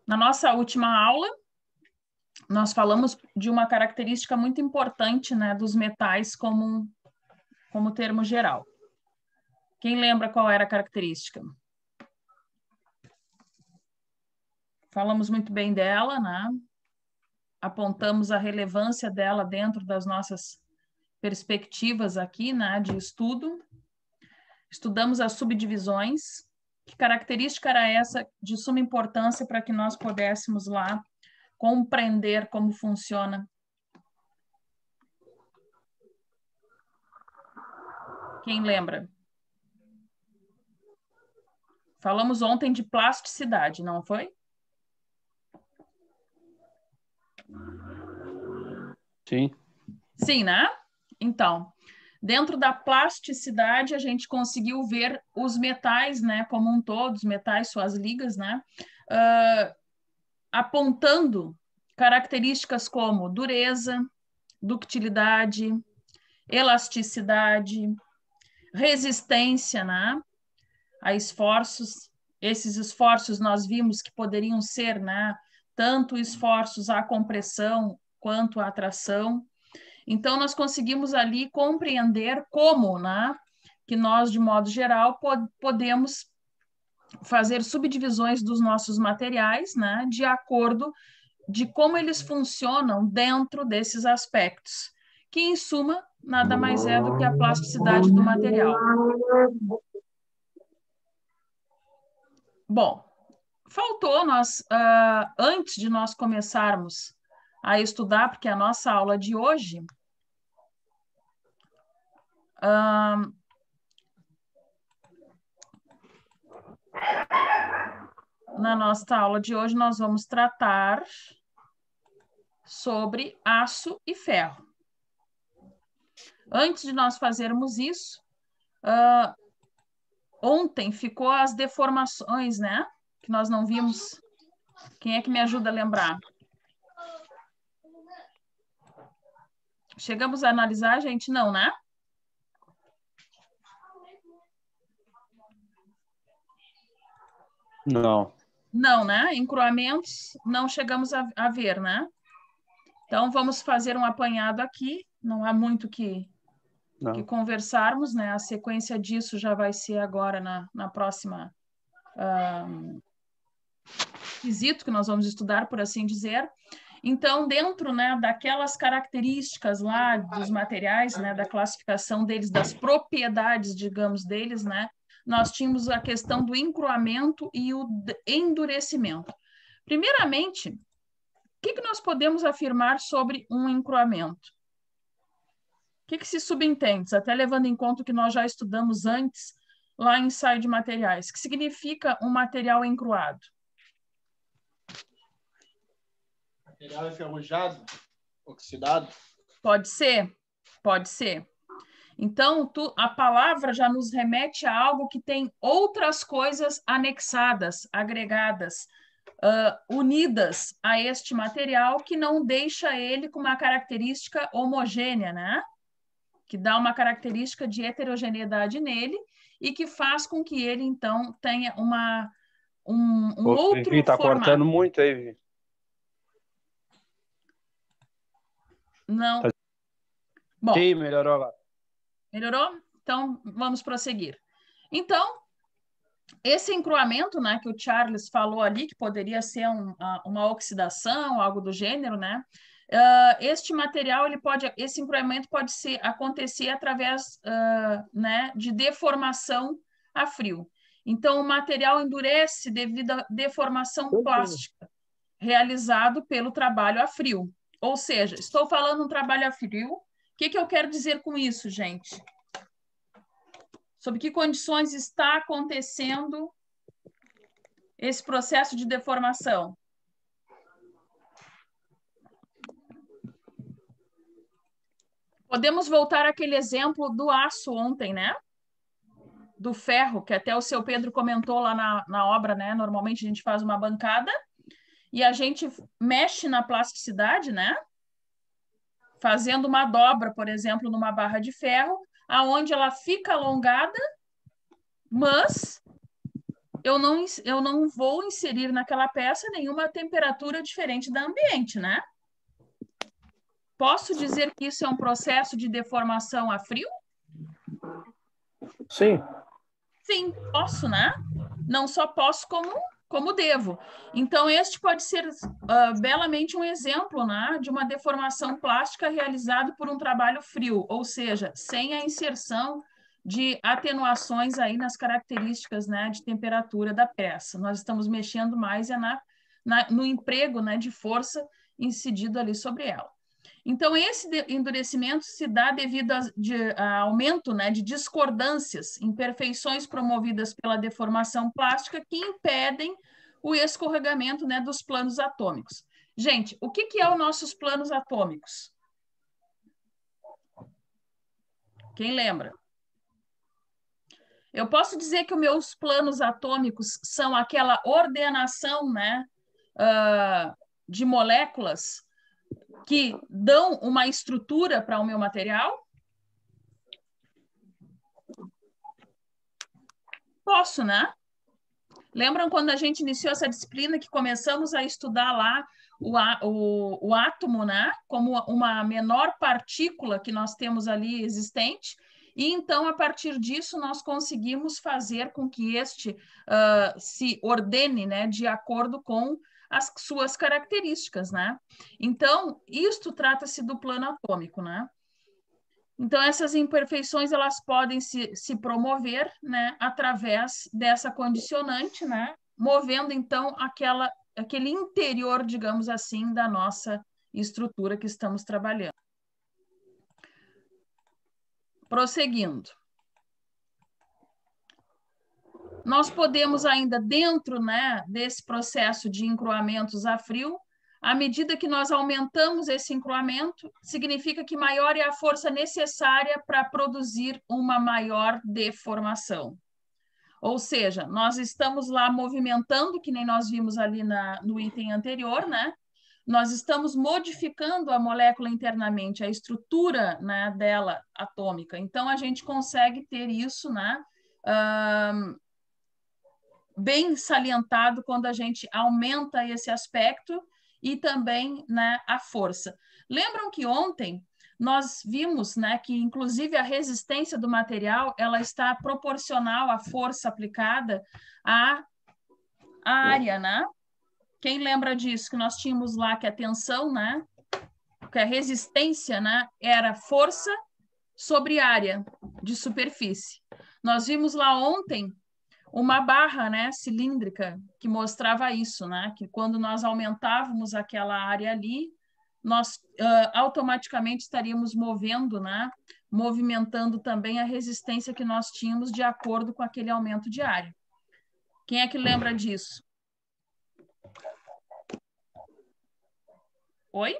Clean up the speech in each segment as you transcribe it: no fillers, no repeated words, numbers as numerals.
Na nossa última aula, nós falamos de uma característica muito importante, né, dos metais como termo geral. Quem lembra qual era a característica? Falamos muito bem dela, né? Apontamos a relevância dela dentro das nossas perspectivas aqui, né, de estudo. Estudamos as subdivisões. Que característica era essa de suma importância para que nós pudéssemos lá compreender como funciona? Quem lembra? Falamos ontem de plasticidade, não foi? Sim. Sim, né? Então, dentro da plasticidade, a gente conseguiu ver os metais, né, como um todo, os metais, suas ligas, né, apontando características como dureza, ductilidade, elasticidade, resistência, né, a esforços. Esses esforços nós vimos que poderiam ser, né, tanto esforços à compressão quanto à tração. Então, nós conseguimos ali compreender como, né, que nós, de modo geral, podemos fazer subdivisões dos nossos materiais, né, de acordo de como eles funcionam dentro desses aspectos, que, em suma, nada mais é do que a plasticidade do material. Bom, faltou nós, antes de nós começarmos a estudar, porque a nossa aula de hoje na nossa aula de hoje, nós vamos tratar sobre aço e ferro. Antes de nós fazermos isso, ontem ficou as deformações, né? Que nós não vimos. Quem é que me ajuda a lembrar? Chegamos a analisar, gente? Não, né? Não. Não, né? Encruamentos não chegamos a ver, né? Então, vamos fazer um apanhado aqui. Não há muito que conversarmos, né? A sequência disso já vai ser agora na próxima quesito que nós vamos estudar, por assim dizer. Então, dentro, né, daquelas características lá dos materiais, né, da classificação deles, das propriedades, digamos, deles, né, nós tínhamos a questão do encruamento e o endurecimento. Primeiramente, o que nós podemos afirmar sobre um encruamento? O que se subentende, até levando em conta o que nós já estudamos antes, lá em ensaio de materiais? O que significa um material encruado? Material enferrujado, oxidado? Pode ser, pode ser. Então, a palavra já nos remete a algo que tem outras coisas anexadas, agregadas, unidas a este material, que não deixa ele com uma característica homogênea, né? Que dá uma característica de heterogeneidade nele e que faz com que ele, então, tenha um outro Vivi, tá formato. cortando muito aí, Vivi. Não. Bom, Sim, melhorou agora. Melhorou? Então, vamos prosseguir. Então, esse encruamento, né, que o Charles falou ali, que poderia ser uma oxidação, algo do gênero, né? Este material, esse encruamento pode acontecer através, né, de deformação a frio. Então, o material endurece devido à deformação plástica realizado pelo trabalho a frio. Ou seja, estou falando um trabalho a frio. O que eu quero dizer com isso, gente? Sob que condições está acontecendo esse processo de deformação? Podemos voltar àquele exemplo do aço ontem, né? Do ferro, que até o seu Pedro comentou lá na obra, né? Normalmente a gente faz uma bancada e a gente mexe na plasticidade, né? Fazendo uma dobra, por exemplo, numa barra de ferro, aonde ela fica alongada, mas eu não vou inserir naquela peça nenhuma temperatura diferente da ambiente, né? Posso dizer que isso é um processo de deformação a frio? Sim. Sim, posso, né? Não só posso, como devo. Então, este pode ser belamente um exemplo, né, de uma deformação plástica realizada por um trabalho frio, ou seja, sem a inserção de atenuações aí nas características, né, de temperatura da peça. Nós estamos mexendo mais no emprego, né, de força incidido ali sobre ela. Então, esse endurecimento se dá devido a aumento, né, de discordâncias, imperfeições promovidas pela deformação plástica que impedem o escorregamento, né, dos planos atômicos. Gente, o que é os nossos planos atômicos? Quem lembra? Eu posso dizer que os meus planos atômicos são aquela ordenação, né, de moléculas que dão uma estrutura para o meu material? Posso, né? Lembram quando a gente iniciou essa disciplina que começamos a estudar lá o átomo, né? Como uma menor partícula que nós temos ali existente, e então, a partir disso, nós conseguimos fazer com que este se ordene, né, de acordo com as suas características, né? Então, isto trata-se do plano atômico, né? Então, essas imperfeições, elas podem se promover, né, através dessa condicionante, né, movendo, então, aquele interior, digamos assim, da nossa estrutura que estamos trabalhando. Prosseguindo. Nós podemos ainda, dentro, né, desse processo de encruamentos a frio, à medida que nós aumentamos esse encruamento, significa que maior é a força necessária para produzir uma maior deformação. Ou seja, nós estamos lá movimentando, que nem nós vimos ali no item anterior, né? Nós estamos modificando a molécula internamente, a estrutura, né, dela atômica. Então, a gente consegue ter isso, né, bem salientado quando a gente aumenta esse aspecto e também, né, a força. Lembram que ontem nós vimos, né, que inclusive a resistência do material ela está proporcional à força aplicada à área, né? Quem lembra disso? Que nós tínhamos lá que a tensão, né, que a resistência, né, era força sobre área de superfície. Nós vimos lá ontem uma barra, né, cilíndrica que mostrava isso, né, que quando nós aumentávamos aquela área ali, nós automaticamente estaríamos movendo, né, movimentando também a resistência que nós tínhamos de acordo com aquele aumento de área. Quem é que lembra disso? Oi?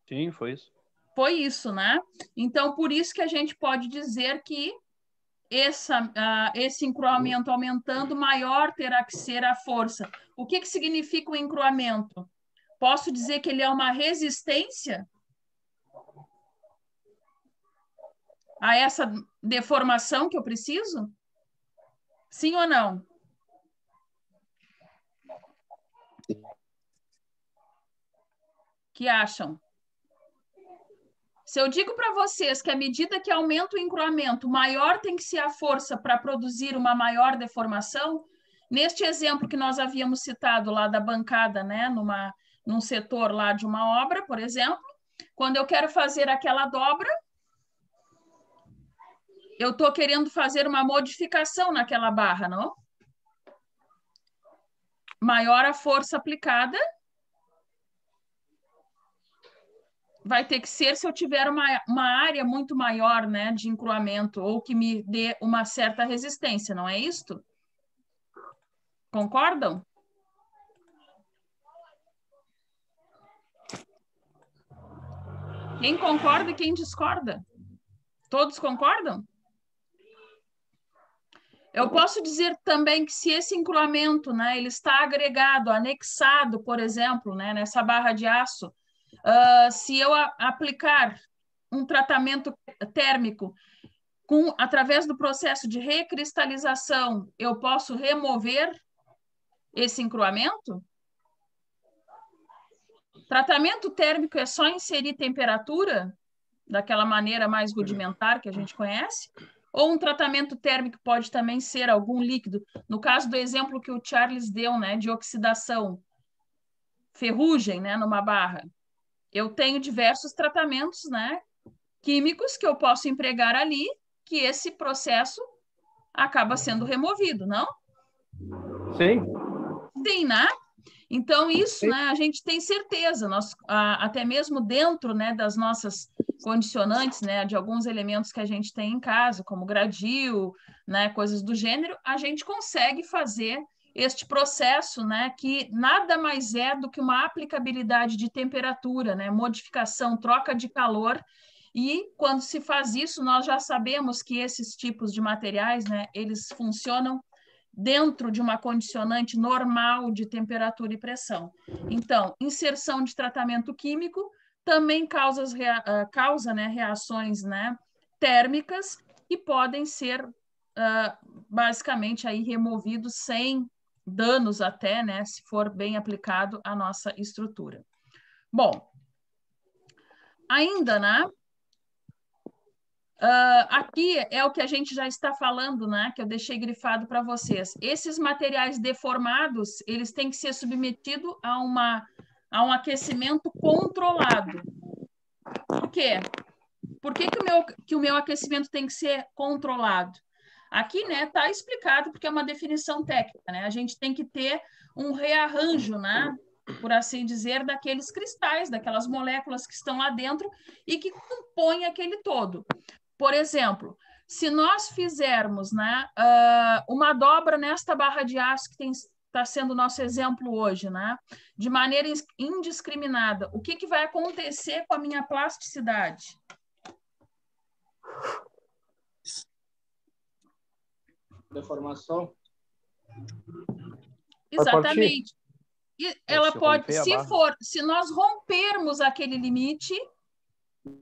Sim, foi isso. Foi isso, né? Então, por isso que a gente pode dizer que esse encruamento aumentando, maior terá que ser a força. O que significa o encruamento? Posso dizer que ele é uma resistência a essa deformação que eu preciso? Sim ou não? Que acham? Se eu digo para vocês que à medida que aumenta o encruamento, maior tem que ser a força para produzir uma maior deformação, neste exemplo que nós havíamos citado lá da bancada, né, num setor lá de uma obra, por exemplo, quando eu quero fazer aquela dobra, eu estou querendo fazer uma modificação naquela barra, não? Maior a força aplicada, vai ter que ser se eu tiver uma área muito maior, né, de encruamento, ou que me dê uma certa resistência, não é isto? Concordam? Quem concorda e quem discorda? Todos concordam? Eu posso dizer também que se esse encruamento, né, ele está agregado, anexado, por exemplo, né, nessa barra de aço, se eu aplicar um tratamento térmico através do processo de recristalização, eu posso remover esse encruamento? Tratamento térmico é só inserir temperatura, daquela maneira mais rudimentar que a gente conhece? Ou um tratamento térmico pode também ser algum líquido? No caso do exemplo que o Charles deu, né, de oxidação, ferrugem, né, numa barra. Eu tenho diversos tratamentos, né, químicos que eu posso empregar ali, que esse processo acaba sendo removido, não? Sim. Sim, né? Então, isso, né, a gente tem certeza, até mesmo dentro, né, das nossas condicionantes, né, de alguns elementos que a gente tem em casa, como gradil, né, coisas do gênero, a gente consegue fazer este processo, né, que nada mais é do que uma aplicabilidade de temperatura, né, modificação, troca de calor, e quando se faz isso, nós já sabemos que esses tipos de materiais, né, eles funcionam dentro de uma condicionante normal de temperatura e pressão. Então, inserção de tratamento químico também causa né, reações, né, térmicas que podem ser basicamente aí removidos sem danos até, né, se for bem aplicado à nossa estrutura. Bom, ainda, né, aqui é o que a gente já está falando, né? Que eu deixei grifado para vocês. Esses materiais deformados, eles têm que ser submetidos a um aquecimento controlado. Por quê? Por que o meu aquecimento tem que ser controlado? Aqui, né, está explicado, porque é uma definição técnica, né? A gente tem que ter um rearranjo, né? Por assim dizer, daqueles cristais, daquelas moléculas que estão lá dentro e que compõem aquele todo. Por exemplo, se nós fizermos, né, uma dobra nesta barra de aço que está sendo o nosso exemplo hoje, né, de maneira indiscriminada, o que vai acontecer com a minha plasticidade? Deformação? Exatamente. E ela pode, se nós rompermos aquele limite,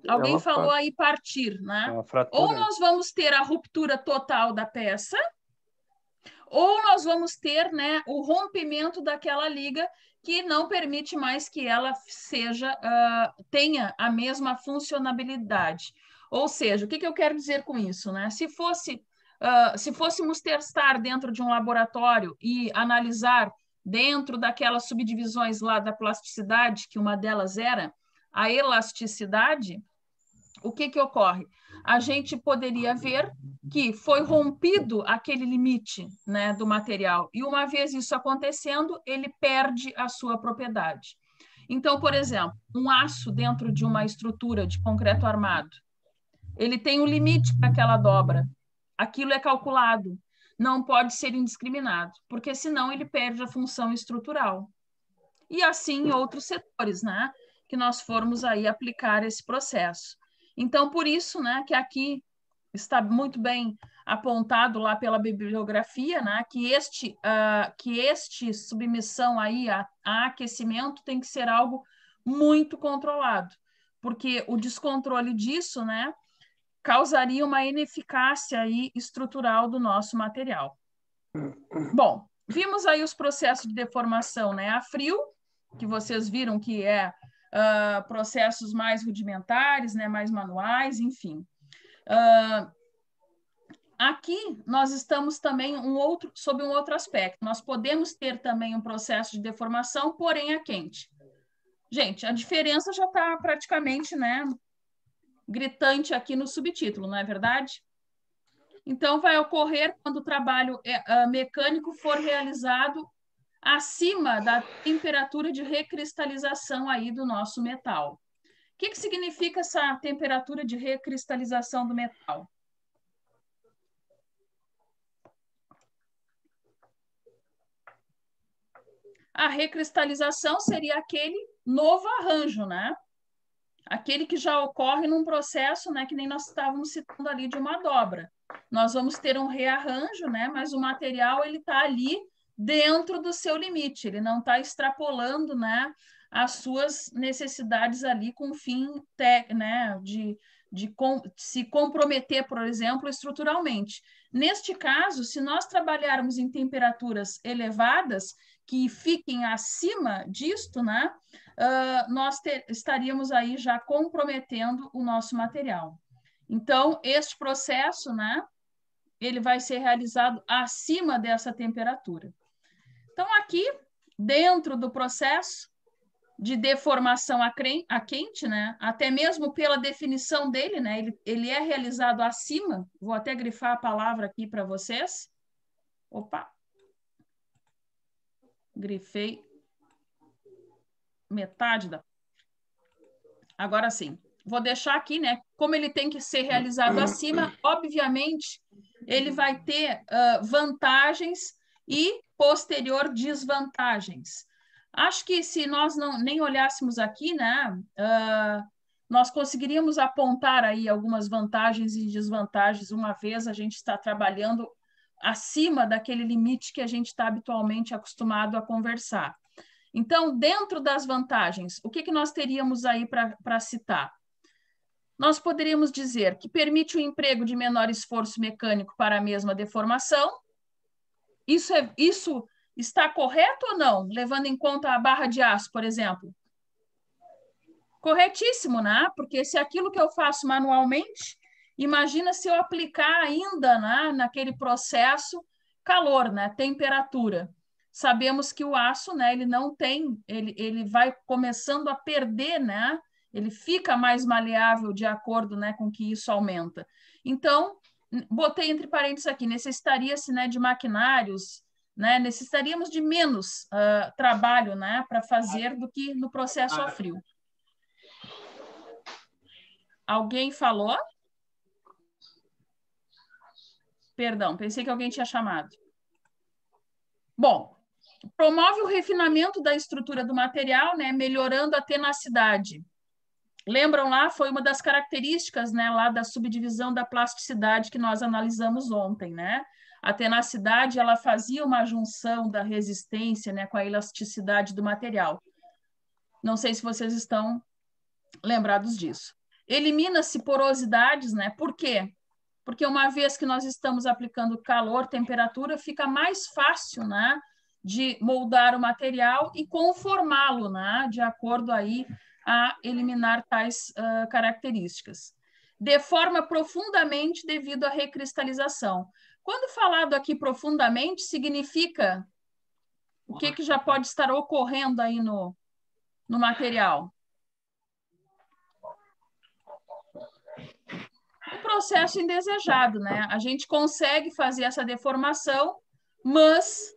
alguém falou aí partir, né? Ou nós vamos ter a ruptura total da peça, ou nós vamos ter, né, o rompimento daquela liga que não permite mais que ela tenha a mesma funcionabilidade. Ou seja, o que eu quero dizer com isso, né? Se fôssemos testar dentro de um laboratório e analisar dentro daquelas subdivisões lá da plasticidade, que uma delas era a elasticidade, o que ocorre? A gente poderia ver que foi rompido aquele limite, né, do material, e uma vez isso acontecendo, ele perde a sua propriedade. Então, por exemplo, um aço dentro de uma estrutura de concreto armado, ele tem um limite para aquela dobra. Aquilo é calculado, não pode ser indiscriminado, porque senão ele perde a função estrutural. E assim em outros setores, né, que nós formos aí aplicar esse processo. Então, por isso, né, que aqui está muito bem apontado lá pela bibliografia, né, que este submissão aí a aquecimento tem que ser algo muito controlado, porque o descontrole disso, né, causaria uma ineficácia aí estrutural do nosso material. Bom, vimos aí os processos de deformação, né, a frio, que vocês viram que é processos mais rudimentares, né, mais manuais, enfim. Aqui nós estamos também sob um outro aspecto. Nós podemos ter também um processo de deformação, porém a quente. Gente, a diferença já está praticamente, né, gritante aqui no subtítulo, não é verdade? Então, vai ocorrer quando o trabalho mecânico for realizado acima da temperatura de recristalização aí do nosso metal. O que significa essa temperatura de recristalização do metal? A recristalização seria aquele novo arranjo, né? Aquele que já ocorre num processo, né, que nem nós estávamos citando ali de uma dobra. Nós vamos ter um rearranjo, né, mas o material ele está ali dentro do seu limite, ele não está extrapolando, né, as suas necessidades ali com fim, né, de se comprometer, por exemplo, estruturalmente. Neste caso, se nós trabalharmos em temperaturas elevadas, que fiquem acima disto, né, nós estaríamos aí já comprometendo o nosso material. Então, este processo, né, ele vai ser realizado acima dessa temperatura. Então, aqui, dentro do processo de deformação a quente, né? Até mesmo pela definição dele, né? Ele é realizado acima. Vou até grifar a palavra aqui para vocês. Opa! Grifei metade da... Agora sim. Vou deixar aqui, né? Como ele tem que ser realizado acima, obviamente, ele vai ter vantagens e posterior desvantagens. Acho que se nós nem olhássemos aqui, né, nós conseguiríamos apontar aí algumas vantagens e desvantagens, uma vez a gente está trabalhando acima daquele limite que a gente está habitualmente acostumado a conversar. Então, dentro das vantagens, o que nós teríamos aí para citar? Nós poderíamos dizer que permite o emprego de menor esforço mecânico para a mesma deformação. Isso está correto ou não? Levando em conta a barra de aço, por exemplo. Corretíssimo, né? Porque se aquilo que eu faço manualmente, imagina se eu aplicar ainda, né, naquele processo calor, né, temperatura. Sabemos que o aço, né, ele não tem, ele vai começando a perder, né? Ele fica mais maleável de acordo, né, com que isso aumenta. Então, botei entre parênteses aqui, necessitaria-se, né, de maquinários, né, necessitaríamos de menos trabalho, né, para fazer do que no processo a frio. Alguém falou? Perdão, pensei que alguém tinha chamado. Bom, promove o refinamento da estrutura do material, né, melhorando a tenacidade. Lembram lá? Foi uma das características, né, lá da subdivisão da plasticidade que nós analisamos ontem, né? A tenacidade, ela fazia uma junção da resistência, né, com a elasticidade do material. Não sei se vocês estão lembrados disso. Elimina-se porosidades, né? Por quê? Porque uma vez que nós estamos aplicando calor, temperatura, fica mais fácil, né, de moldar o material e conformá-lo, né, de acordo aí a eliminar tais características. Deforma profundamente devido à recristalização. Quando falado aqui profundamente, significa o que já pode estar ocorrendo aí no material? Um processo indesejado, né? A gente consegue fazer essa deformação, mas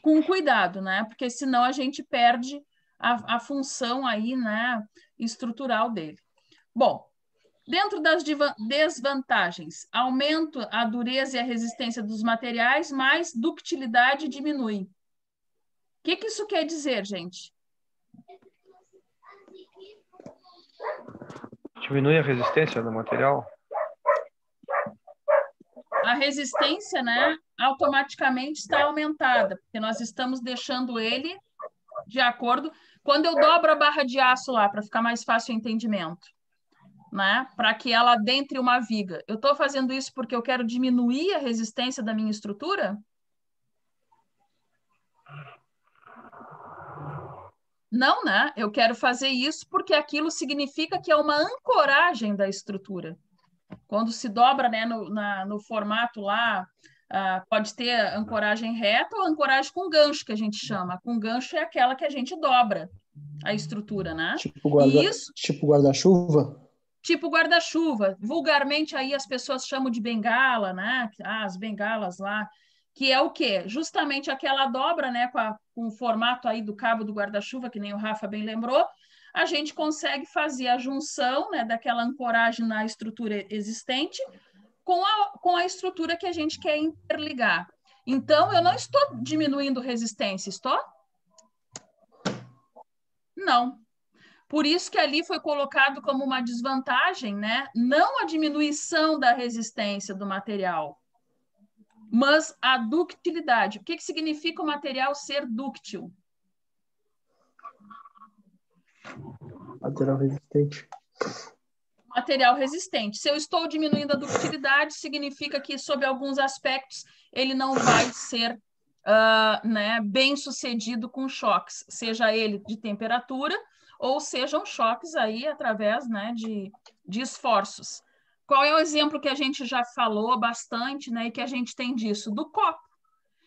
com cuidado, né? Porque senão a gente perde a função aí, né, estrutural dele. Bom, dentro das desvantagens, aumenta a dureza e a resistência dos materiais, mas ductilidade diminui. O que isso quer dizer, gente? Diminui a resistência do material? A resistência, né, automaticamente está aumentada, porque nós estamos deixando ele de acordo... Quando eu dobro a barra de aço lá, para ficar mais fácil o entendimento, né, para que ela adentre uma viga, eu estou fazendo isso porque eu quero diminuir a resistência da minha estrutura? Não, né? Eu quero fazer isso porque aquilo significa que é uma ancoragem da estrutura. Quando se dobra, né, no formato lá, pode ter ancoragem reta ou ancoragem com gancho, que a gente chama. Com gancho é aquela que a gente dobra a estrutura, né? Tipo guarda-chuva? Tipo guarda-chuva. Vulgarmente aí as pessoas chamam de bengala, né? As bengalas lá, que é o quê? Justamente aquela dobra, né, com o formato aí do cabo do guarda-chuva, que nem o Rafa bem lembrou, a gente consegue fazer a junção, né, daquela ancoragem na estrutura existente com a estrutura que a gente quer interligar. Então, eu não estou diminuindo resistência, estou? Não. Por isso que ali foi colocado como uma desvantagem, né? Não a diminuição da resistência do material, mas a ductilidade. O que significa o material ser dúctil? Material resistente. material resistente. Se eu estou diminuindo a ductilidade, significa que, sob alguns aspectos, ele não vai ser né, bem sucedido com choques, seja ele de temperatura ou sejam choques aí através, né, de esforços. Qual é o exemplo que a gente já falou bastante, né, e que a gente tem disso? Do copo.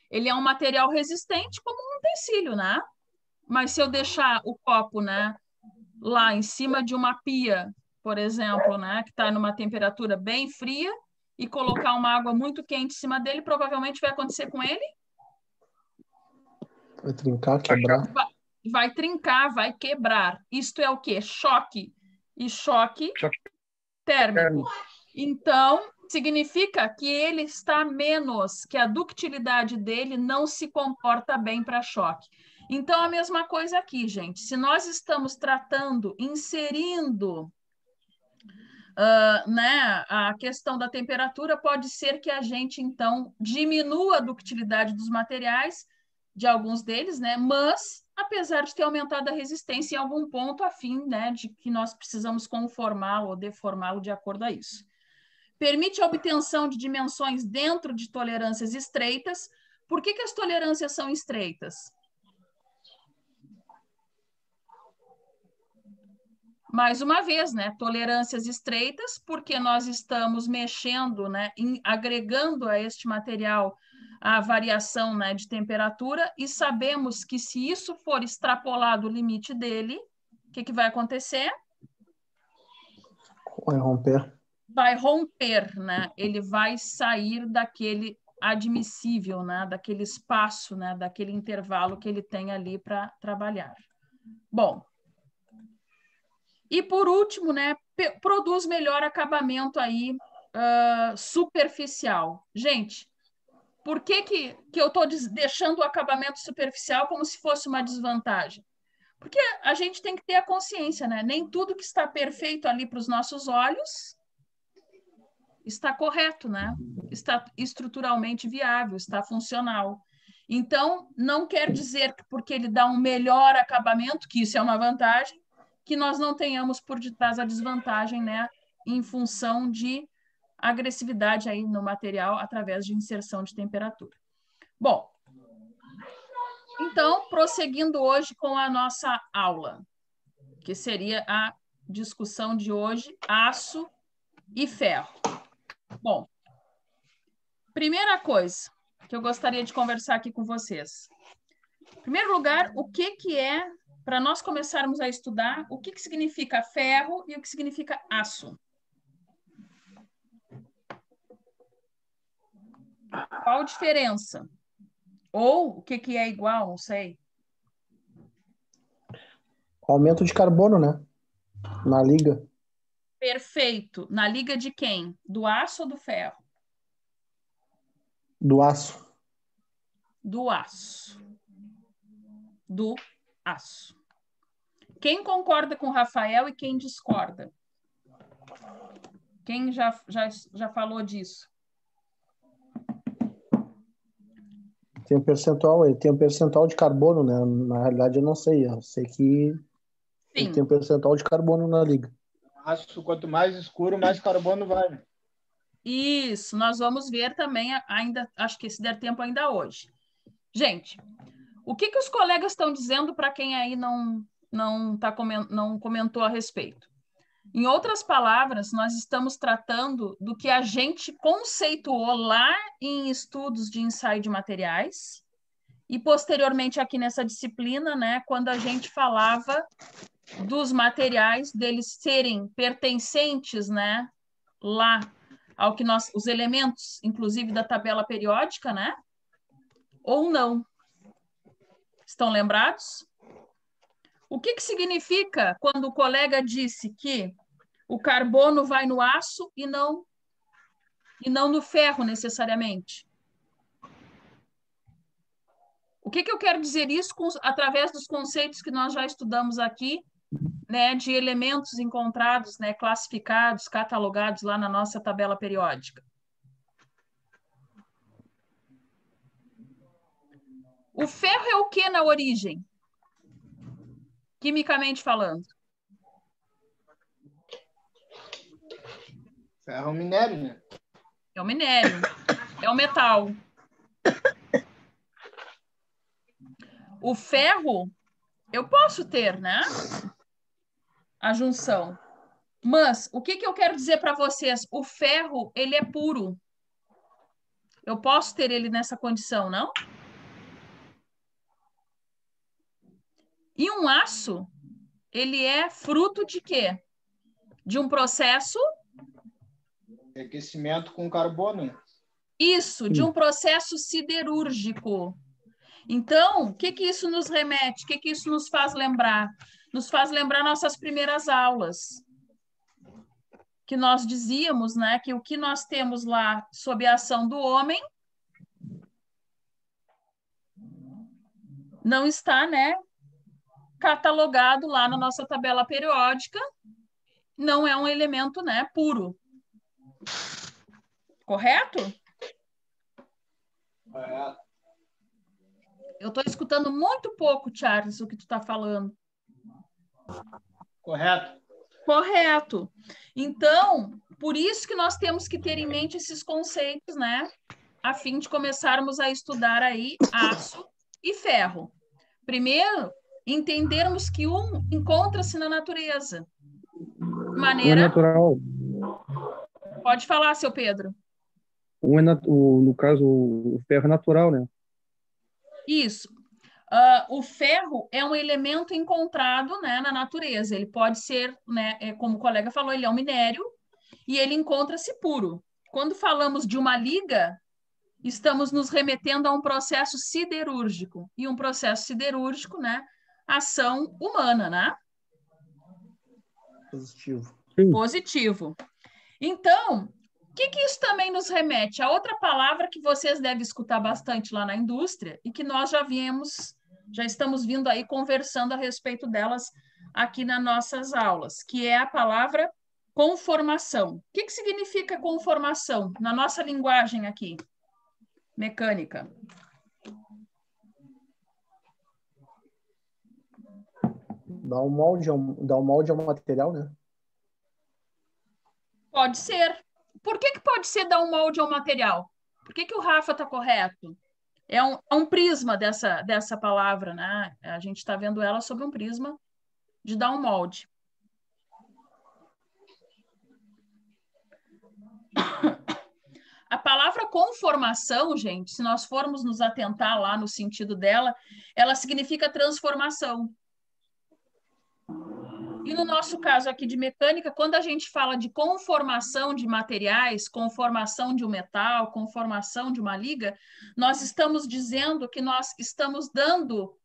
Ele é um material resistente como um utensílio, né? Mas se eu deixar o copo, né, lá em cima de uma pia, por exemplo, né, que está numa temperatura bem fria, e colocar uma água muito quente em cima dele, provavelmente vai acontecer com ele? Vai trincar, quebrar. Vai trincar, vai quebrar. Isto é o quê? Choque. E choque térmico. Então, significa que ele está menos, que a ductilidade dele não se comporta bem para choque. Então, a mesma coisa aqui, gente. Se nós estamos tratando, inserindo né, a questão da temperatura, pode ser que a gente, então, diminua a ductilidade dos materiais, de alguns deles, né, mas, apesar de ter aumentado a resistência em algum ponto, a fim, né, de que nós precisamos conformá-lo ou deformá-lo de acordo a isso. Permite a obtenção de dimensões dentro de tolerâncias estreitas. Por que as tolerâncias são estreitas? Mais uma vez, né, tolerâncias estreitas, porque nós estamos mexendo, né, agregando a este material a variação, né, de temperatura, e sabemos que se isso for extrapolado o limite dele, o que vai acontecer? Vai romper. Vai romper, né? Ele vai sair daquele admissível, né? Daquele espaço, né? Daquele intervalo que ele tem ali para trabalhar. Bom, e por último, né? Produz melhor acabamento aí superficial. Gente, por que eu estou deixando o acabamento superficial como se fosse uma desvantagem? Porque a gente tem que ter a consciência, né? Nem tudo que está perfeito ali para os nossos olhos está correto, né? Está estruturalmente viável, está funcional. Então, não quer dizer que porque ele dá um melhor acabamento, que isso é uma vantagem, que nós não tenhamos por detrás a desvantagem, né? Em função de agressividade aí no material através de inserção de temperatura. Bom, então, prosseguindo hoje com a nossa aula, que seria a discussão de hoje, aço e ferro. Bom, primeira coisa que eu gostaria de conversar aqui com vocês. Em primeiro lugar, o que é, para nós começarmos a estudar, o que significa ferro e o que significa aço? Qual a diferença? Ou o que é igual, não sei. Aumento de carbono, né? Na liga. Perfeito. Na liga de quem? Do aço ou do ferro? Do aço. Do aço. Do aço. Quem concorda com o Rafael e quem discorda? Quem já falou disso? Tem um percentual, ele tem um percentual de carbono, né? Na realidade, eu não sei. Eu sei que ele tem um percentual de carbono na liga. Aço, quanto mais escuro, mais carbono vai, né? Isso, nós vamos ver também, ainda, acho que se der tempo ainda hoje. Gente, o que os colegas estão dizendo para quem aí não comentou a respeito? Em outras palavras, nós estamos tratando do que a gente conceituou lá em estudos de ensaio de materiais e posteriormente aqui nessa disciplina, né, quando a gente falava dos materiais, deles serem pertencentes, né, lá ao que os elementos, inclusive da tabela periódica, né, ou não. Estão lembrados? O que significa quando o colega disse que o carbono vai no aço e não no ferro, necessariamente? O que eu quero dizer isso através dos conceitos que nós já estudamos aqui, né, de elementos encontrados, né, classificados, catalogados lá na nossa tabela periódica? O ferro é o que na origem? Quimicamente falando. Ferro é um minério, né? É o minério. É o metal. O ferro, eu posso ter, né? A junção. Mas o que eu quero dizer para vocês? O ferro, ele é puro. Eu posso ter ele nessa condição, não? E um aço, ele é fruto de quê? De um processo... Aquecimento com carbono. Isso, de um processo siderúrgico. Então, o que isso nos remete? O que isso nos faz lembrar? Nos faz lembrar nossas primeiras aulas, que nós dizíamos, né, que o que nós temos lá sob a ação do homem não está, né, catalogado lá na nossa tabela periódica, não é um elemento, né, puro. Correto? Eu estou escutando muito pouco, Charles, o que tu está falando. Correto. Correto. Então, por isso que nós temos que ter em mente esses conceitos, né? A fim de começarmos a estudar aí aço e ferro. Primeiro, entendermos que um encontra-se na natureza. De maneira... Um é natural. Pode falar, seu Pedro. No caso, o ferro é natural, né? Isso. O ferro é um elemento encontrado, né, na natureza. Ele pode ser, né, como o colega falou, ele é um minério e ele encontra-se puro. Quando falamos de uma liga, estamos nos remetendo a um processo siderúrgico. E um processo siderúrgico, né, ação humana, né? Positivo. Positivo. Então, o que isso também nos remete? A outra palavra que vocês devem escutar bastante lá na indústria e que nós já estamos vindo aí conversando a respeito delas aqui nas nossas aulas, que é a palavra conformação. O que significa conformação na nossa linguagem aqui, mecânica? Dá um molde ao material, né? Pode ser. Por que pode ser dar um molde ao material? Por que o Rafa está correto? É um prisma dessa palavra, né? A gente está vendo ela sobre um prisma de dar um molde. A palavra conformação, gente, se nós formos nos atentar lá no sentido dela, ela significa transformação. E no nosso caso aqui de mecânica, quando a gente fala de conformação de materiais, conformação de um metal, conformação de uma liga, nós estamos dizendo que nós estamos dando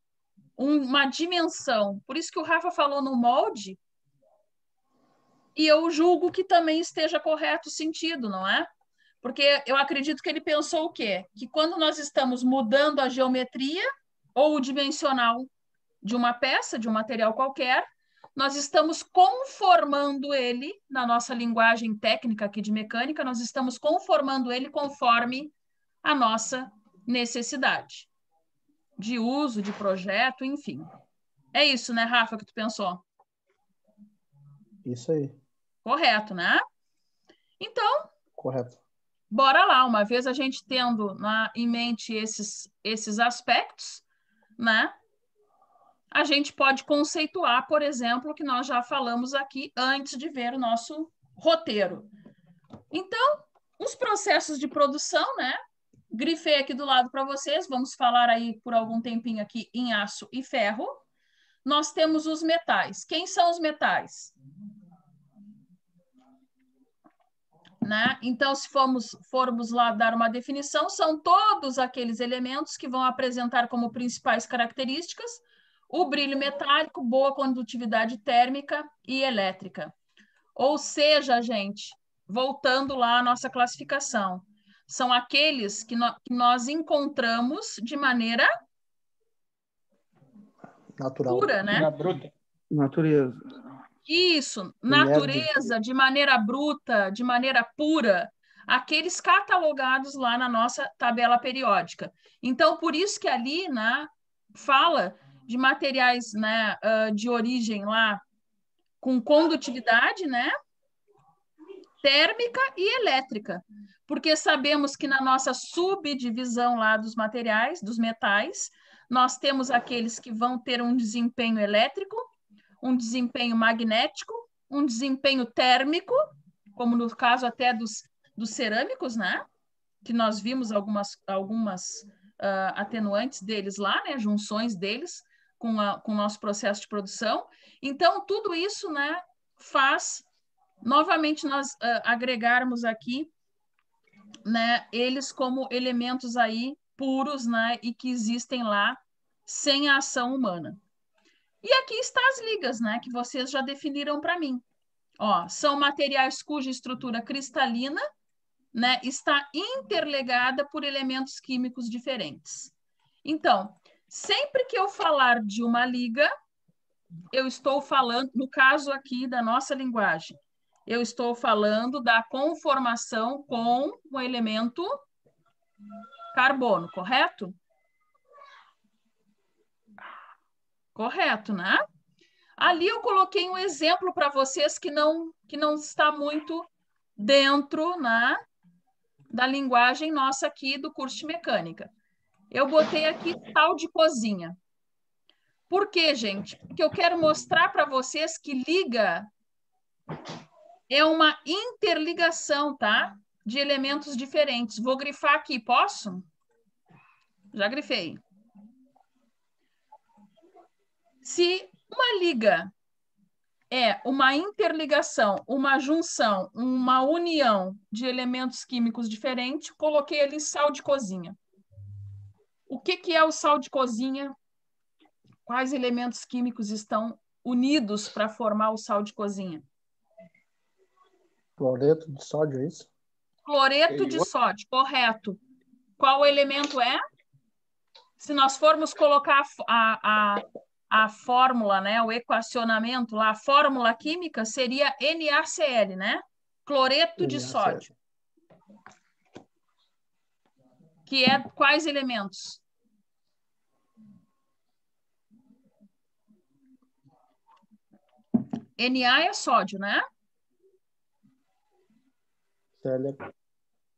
uma dimensão. Por isso que o Rafa falou no molde, e eu julgo que também esteja correto o sentido, não é? Porque eu acredito que ele pensou o quê? Que quando nós estamos mudando a geometria ou o dimensional de uma peça, de um material qualquer, nós estamos conformando ele, na nossa linguagem técnica aqui de mecânica, nós estamos conformando ele conforme a nossa necessidade de uso, de projeto, enfim. É isso, né, Rafa, que tu pensou? Isso aí. Correto, né? Então, correto. Bora lá, uma vez a gente tendo em mente esses aspectos, né? A gente pode conceituar, por exemplo, o que nós já falamos aqui antes de ver o nosso roteiro. Então, os processos de produção, né? Grifei aqui do lado para vocês, vamos falar aí por algum tempinho aqui em aço e ferro. Nós temos os metais. Quem são os metais? Né? Então, se formos lá dar uma definição, são todos aqueles elementos que vão apresentar como principais características o brilho metálico, boa condutividade térmica e elétrica. Ou seja, gente, voltando lá à nossa classificação, são aqueles que nós encontramos de maneira natural, pura, né? Bruta. Natureza. Isso, natureza, de maneira bruta, de maneira pura, aqueles catalogados lá na nossa tabela periódica. Então, por isso que ali, né, fala de materiais, né, de origem lá com condutividade, né, térmica e elétrica, porque sabemos que na nossa subdivisão lá dos materiais, dos metais, nós temos aqueles que vão ter um desempenho elétrico, um desempenho magnético, um desempenho térmico, como no caso até dos cerâmicos, né? Que nós vimos algumas atenuantes deles lá, né? Junções deles com o nosso processo de produção. Então, tudo isso, né, faz, novamente, nós agregarmos aqui, né, eles como elementos aí puros, né, e que existem lá sem a ação humana. E aqui estão as ligas, né, que vocês já definiram para mim. Ó, são materiais cuja estrutura cristalina, né, está interligada por elementos químicos diferentes. Então, sempre que eu falar de uma liga, eu estou falando, no caso aqui da nossa linguagem, eu estou falando da conformação com o elemento carbono, correto? Correto, né? Ali eu coloquei um exemplo para vocês que não está muito dentro, né, da linguagem nossa aqui do curso de mecânica. Eu botei aqui sal de cozinha. Por quê, gente? Porque eu quero mostrar para vocês que liga é uma interligação, tá? De elementos diferentes. Vou grifar aqui, posso? Já grifei. Se uma liga é uma interligação, uma junção, uma união de elementos químicos diferentes, coloquei ali sal de cozinha. O que é o sal de cozinha? Quais elementos químicos estão unidos para formar o sal de cozinha? Cloreto de sódio, é isso? Cloreto de sódio, correto. Qual elemento é? Se nós formos colocar a fórmula, né, o equacionamento lá, a fórmula química seria NaCl, né? Cloreto de sódio. Que é quais elementos? Na é sódio, né?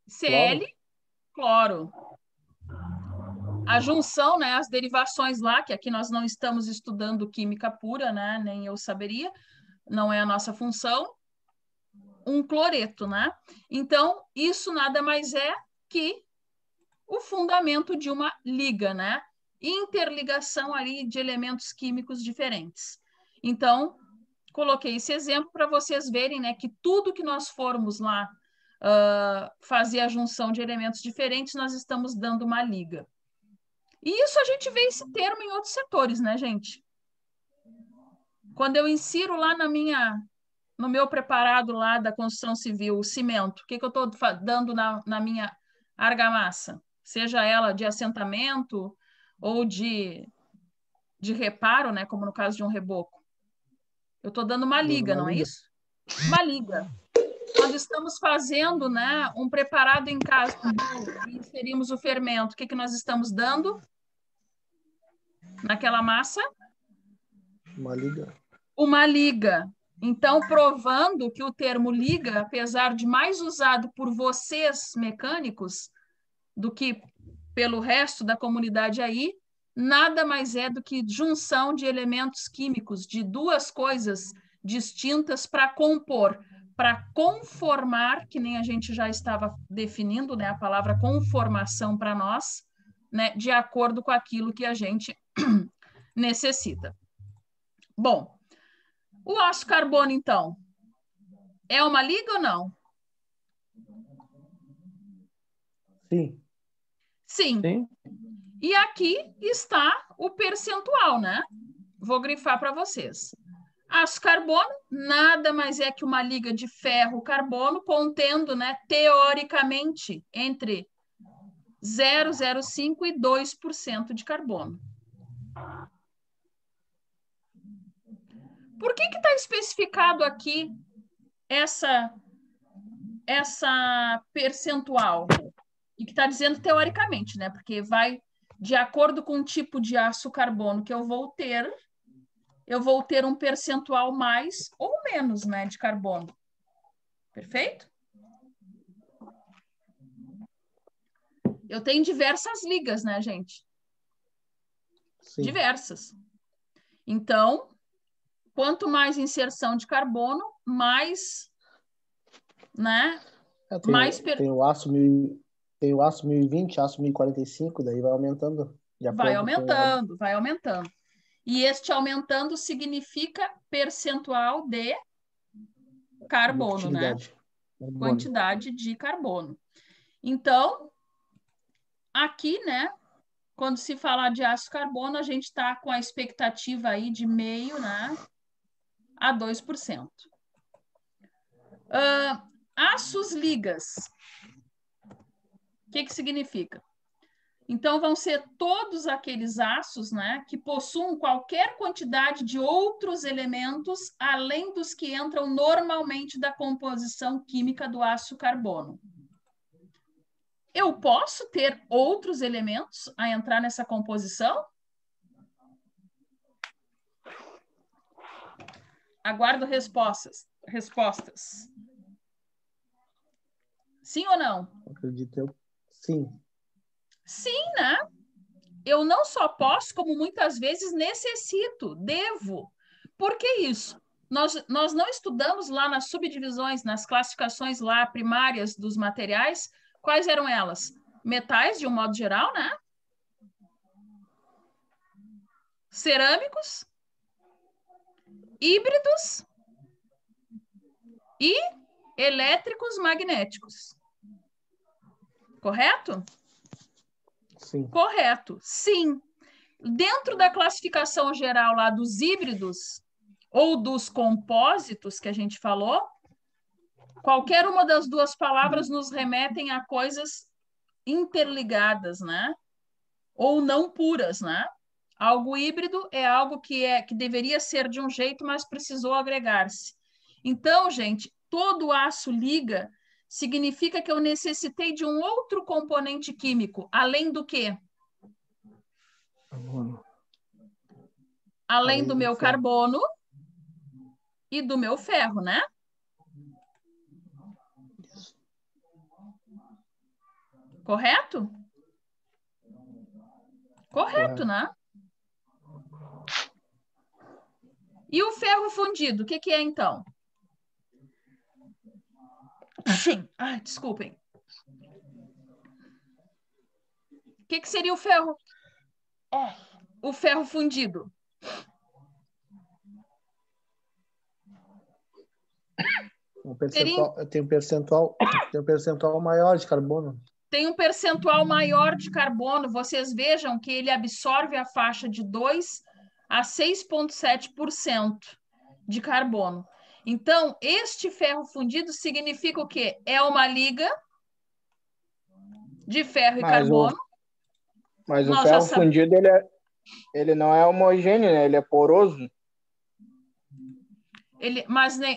Cl, cloro. A junção, né, as derivações lá, que aqui nós não estamos estudando química pura, né, nem eu saberia, não é a nossa função, um cloreto, né? Então, isso nada mais é que o fundamento de uma liga, né? Interligação ali de elementos químicos diferentes. Então, coloquei esse exemplo para vocês verem, né, que tudo que nós formos lá fazer a junção de elementos diferentes, nós estamos dando uma liga. E isso a gente vê esse termo em outros setores, né, gente? Quando eu insiro lá no meu preparado lá da construção civil, o cimento, o que eu estou dando na minha argamassa? Seja ela de assentamento ou de reparo, né, como no caso de um reboco. Eu estou dando uma liga, não é isso? Uma liga. Quando estamos fazendo, né, um preparado em casa e inserimos o fermento, o que nós estamos dando naquela massa? Uma liga. Uma liga. Então, provando que o termo liga, apesar de mais usado por vocês mecânicos do que pelo resto da comunidade aí, nada mais é do que junção de elementos químicos, de duas coisas distintas para compor, para conformar, que nem a gente já estava definindo, né, a palavra conformação para nós, né, de acordo com aquilo que a gente necessita. Bom, o aço carbono, então, é uma liga ou não? Sim. Sim. Sim. E aqui está o percentual, né? Vou grifar para vocês. Aço carbono nada mais é que uma liga de ferro-carbono contendo, né, teoricamente, entre 0,05% e 2% de carbono. Por que está especificado aqui essa percentual? E que está dizendo teoricamente, né? Porque vai de acordo com o tipo de aço carbono que eu vou ter um percentual mais ou menos, né, de carbono. Perfeito? Eu tenho diversas ligas, né, gente? Sim. Diversas. Então, quanto mais inserção de carbono, mais, né? Tem o aço 1020, aço 1045, daí vai aumentando. Vai aumentando, vai aumentando. E este aumentando significa percentual de carbono, né? Quantidade de carbono. Então, aqui, né? Quando se falar de ácido carbono, a gente está com a expectativa aí de 0,5%, né, a 2%. Aços ligas. O que significa? Então, vão ser todos aqueles aços, né, que possuam qualquer quantidade de outros elementos, além dos que entram normalmente da composição química do ácido carbono. Eu posso ter outros elementos a entrar nessa composição? Aguardo respostas. Sim ou não? Acredito. Sim. Sim, né? Eu não só posso, como muitas vezes necessito, devo. Por que isso? Nós não estudamos lá nas subdivisões, nas classificações lá primárias dos materiais. Quais eram elas? Metais, de um modo geral, né? Cerâmicos, híbridos e elétricos magnéticos. Correto? Sim. Correto, sim. Dentro da classificação geral lá dos híbridos ou dos compósitos que a gente falou, qualquer uma das duas palavras nos remetem a coisas interligadas, né? Ou não puras, né? Algo híbrido é algo que deveria ser de um jeito, mas precisou agregar-se. Então, gente, todo aço liga significa que eu necessitei de um outro componente químico, além do quê? Além do meu carbono e do meu ferro, né? Correto? Correto, né? E o ferro fundido, o que é então? Sim. Ai, desculpem. O que seria o ferro? O ferro fundido. Tem um percentual maior de carbono. Tem um percentual maior de carbono. Vocês vejam que ele absorve a faixa de 2 a 6,7% de carbono. Então, este ferro fundido significa o quê? É uma liga de ferro e carbono. Mas o ferro fundido, ele não é homogêneo, né? Ele é poroso.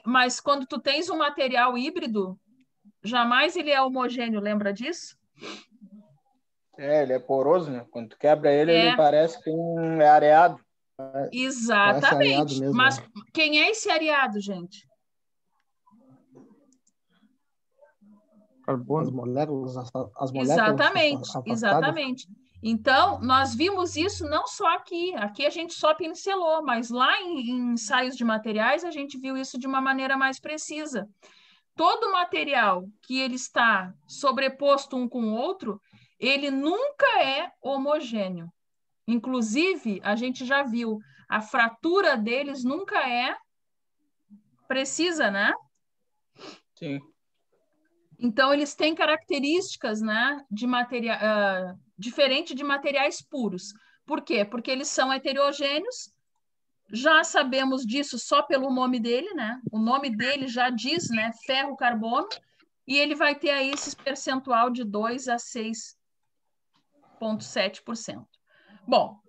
Mas quando tu tens um material híbrido, jamais ele é homogêneo, lembra disso? Ele é poroso, né? Quando tu quebra ele, ele parece que é areado. Exatamente. Areado mesmo, mas quem é esse areado, gente? Carbono. As moléculas Exatamente. Então, nós vimos isso não só aqui. Aqui a gente só pincelou, mas lá em ensaios de materiais a gente viu isso de uma maneira mais precisa. Todo material que ele está sobreposto um com o outro, ele nunca é homogêneo. Inclusive, a gente já viu, a fratura deles nunca é precisa, né? Sim. Então, eles têm características, né, diferente de materiais puros. Por quê? Porque eles são heterogêneos. Já sabemos disso só pelo nome dele, né? O nome dele já diz, né, ferro-carbono, e ele vai ter aí esse percentual de 2 a 6,7%. Bom,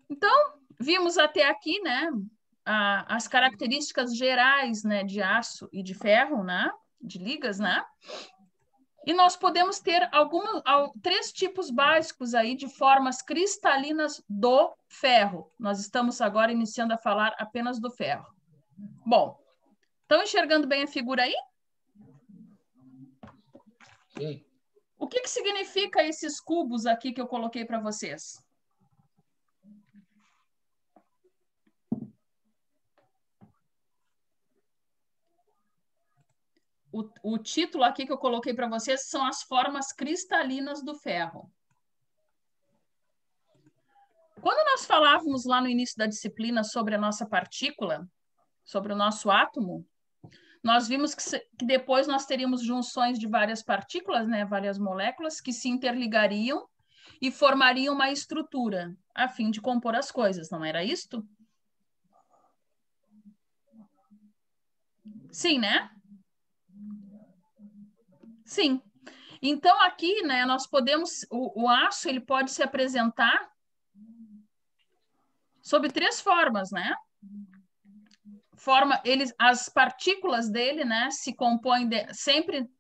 então, vimos até aqui, né, as características gerais, né, de aço e de ferro, né, de ligas, né? E nós podemos ter 3 tipos básicos aí de formas cristalinas do ferro. Nós estamos agora iniciando a falar apenas do ferro. Bom, estão enxergando bem a figura aí? Sim. O que significa esses cubos aqui que eu coloquei para vocês? O título aqui que eu coloquei para vocês são as formas cristalinas do ferro. Quando nós falávamos lá no início da disciplina sobre a nossa partícula, sobre o nosso átomo, nós vimos que depois nós teríamos junções de várias partículas, né, várias moléculas que se interligariam e formariam uma estrutura a fim de compor as coisas, não era isto? Sim, né? Sim. Então, aqui, né, nós podemos... O aço, ele pode se apresentar sob 3 formas, né? As partículas dele, né, se compõem sempre,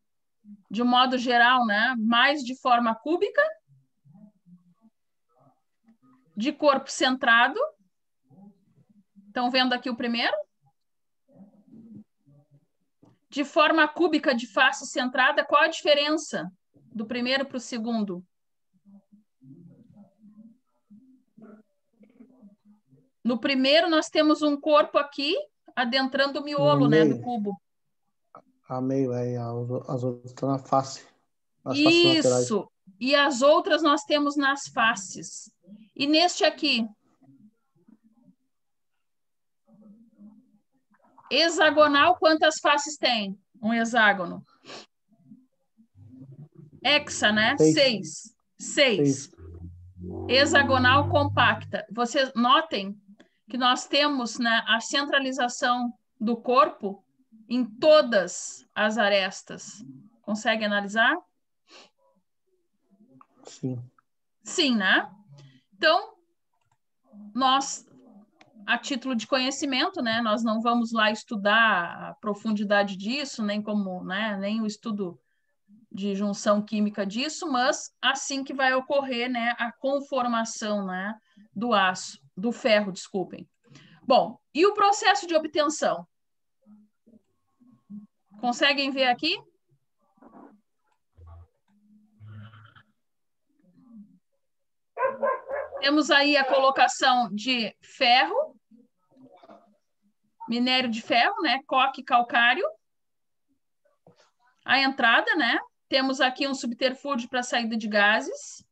de um modo geral, né, mais de forma cúbica, de corpo centrado. Estão vendo aqui o primeiro? De forma cúbica de face centrada, qual a diferença do primeiro para o segundo? No primeiro, nós temos um corpo aqui, adentrando o miolo, né, do cubo. A meio, as outras estão na face. Nas Isso! faces laterais. E as outras nós temos nas faces. E neste aqui? Hexagonal, quantas faces tem? Um hexágono. Hexa, né? 6. Hexagonal compacta. Vocês notem que nós temos, né, a centralização do corpo em todas as arestas. Consegue analisar? Sim. Sim, né? Então, nós, a título de conhecimento, né, nós não vamos lá estudar a profundidade disso, nem como, né, nem o estudo de junção química disso, mas assim que vai ocorrer, né, a conformação, né, do aço, do ferro, desculpem. Bom, e o processo de obtenção? Conseguem ver aqui? Temos aí a colocação de ferro, minério de ferro, né, coque calcário. A entrada, né? Temos aqui um subterfúgio para saída de gases.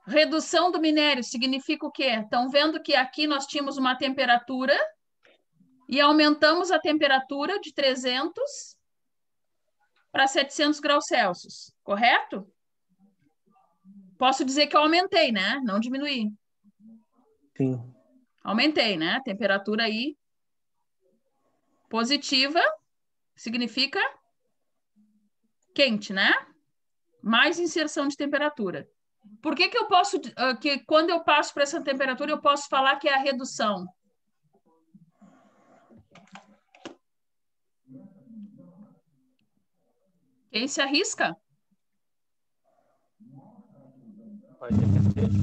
Redução do minério significa o quê? Estão vendo que aqui nós tínhamos uma temperatura e aumentamos a temperatura de 300 para 700 graus Celsius, correto? Posso dizer que eu aumentei, né? Não diminuí. Sim. Aumentei, né? Temperatura aí positiva significa quente, né? Mais inserção de temperatura. Por que eu posso, que quando eu passo para essa temperatura, eu posso falar que é a redução? Quem se arrisca? Pode depender de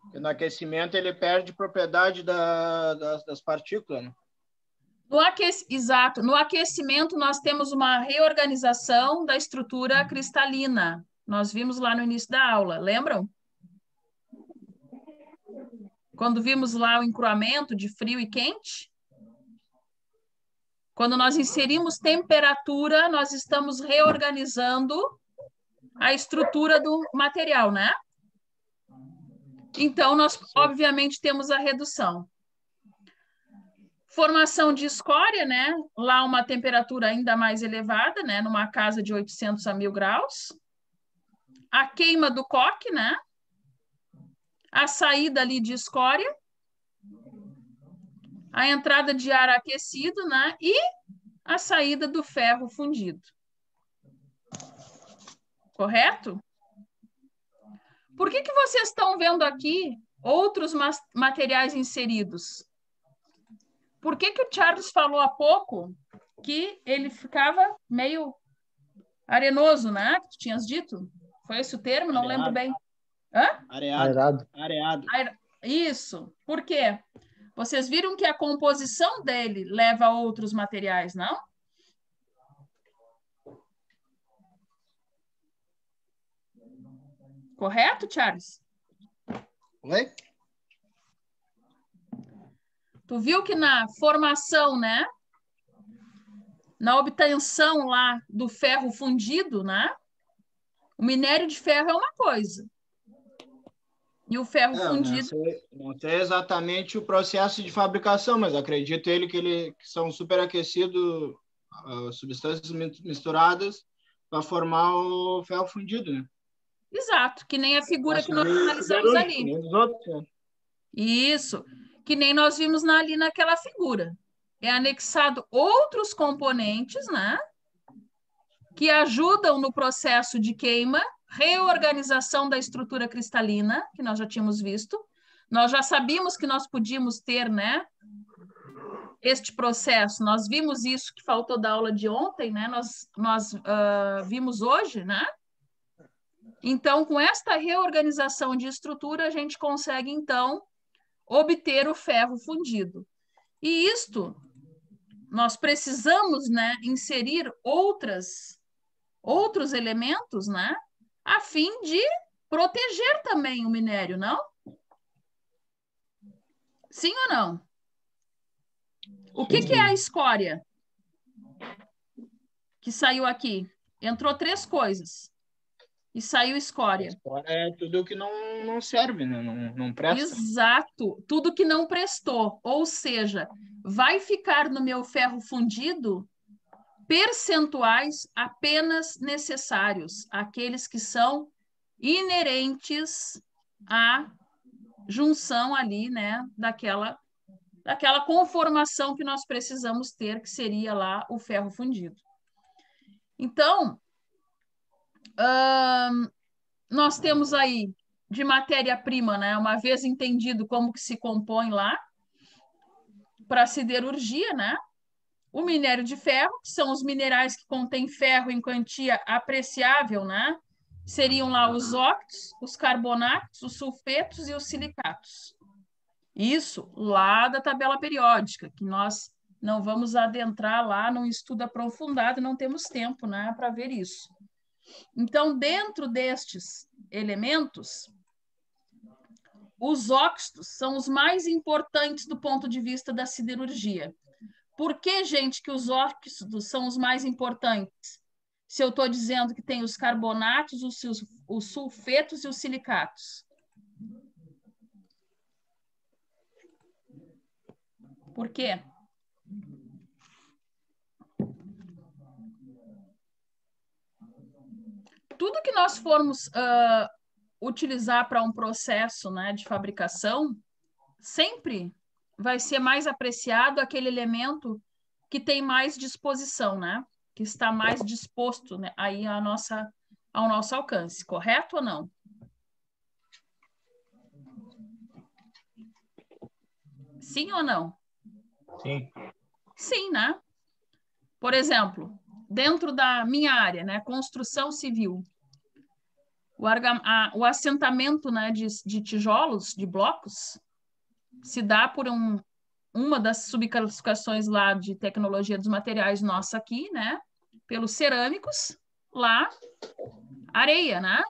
porque no aquecimento ele perde propriedade das partículas, né? Exato. No aquecimento, nós temos uma reorganização da estrutura cristalina. Nós vimos lá no início da aula, lembram? Quando vimos lá o encruamento de frio e quente? Quando nós inserimos temperatura, nós estamos reorganizando a estrutura do material, né? Então, nós, obviamente, temos a redução. Formação de escória, né? Lá uma temperatura ainda mais elevada, né? Numa casa de 800 a 1000 graus. A queima do coque, né? A saída ali de escória. A entrada de ar aquecido, né? E a saída do ferro fundido. Correto? Por que vocês estão vendo aqui outros materiais inseridos? Por que o Charles falou há pouco que ele ficava meio arenoso, né? Que tu tinhas dito? Foi esse o termo? Não lembro bem. Hã? Areado. Isso. Por quê? Vocês viram que a composição dele leva a outros materiais, não? Correto, Charles? Oi? Tu viu que na formação, né? Na obtenção lá do ferro fundido, né? O minério de ferro é uma coisa. E o ferro fundido... Não sei exatamente o processo de fabricação, mas acredito que são superaquecidos, substâncias misturadas para formar o ferro fundido, né? Exato, que nem a figura que nós analisamos ali. Nem dos outros, né? Isso, que nem nós vimos ali naquela figura. É anexado outros componentes, né? Que ajudam no processo de queima, reorganização da estrutura cristalina, que nós já tínhamos visto. Nós já sabíamos que nós podíamos ter, né? Este processo, nós vimos isso que faltou da aula de ontem, né? Nós vimos hoje, né? Então, com esta reorganização de estrutura, a gente consegue, então, obter o ferro fundido. E isto, nós precisamos, né, inserir outros elementos, né, a fim de proteger também o minério, não? Sim ou não? O que é a escória que saiu aqui? Entrou 3 coisas. E saiu escória. É tudo que não serve, né? Não presta. Exato, tudo que não prestou. Ou seja, vai ficar no meu ferro fundido percentuais apenas necessários, aqueles que são inerentes à junção ali, né, daquela conformação que nós precisamos ter, que seria lá o ferro fundido. Então, nós temos aí de matéria-prima, né? Uma vez entendido como que se compõe lá, para a siderurgia, né? O minério de ferro, que são os minerais que contêm ferro em quantia apreciável, né? Seriam lá os óxidos, os carbonatos, os sulfetos e os silicatos. Isso lá da tabela periódica, que nós não vamos adentrar lá num estudo aprofundado, não temos tempo, né, para ver isso. Então, dentro destes elementos, os óxidos são os mais importantes do ponto de vista da siderurgia. Por que, gente, que os óxidos são os mais importantes? Se eu estou dizendo que tem os carbonatos, os sulfetos e os silicatos. Por quê? Tudo que nós formos utilizar para um processo, né, de fabricação, sempre vai ser mais apreciado aquele elemento que tem mais disposição, né? Que está mais disposto, né, aí ao nosso alcance, correto ou não? Sim ou não? Sim. Sim, né? Por exemplo, dentro da minha área, né, construção civil, o assentamento, né, de tijolos, de blocos, se dá por uma das subclassificações lá de tecnologia dos materiais nossa aqui, né, pelos cerâmicos, lá, areia, né?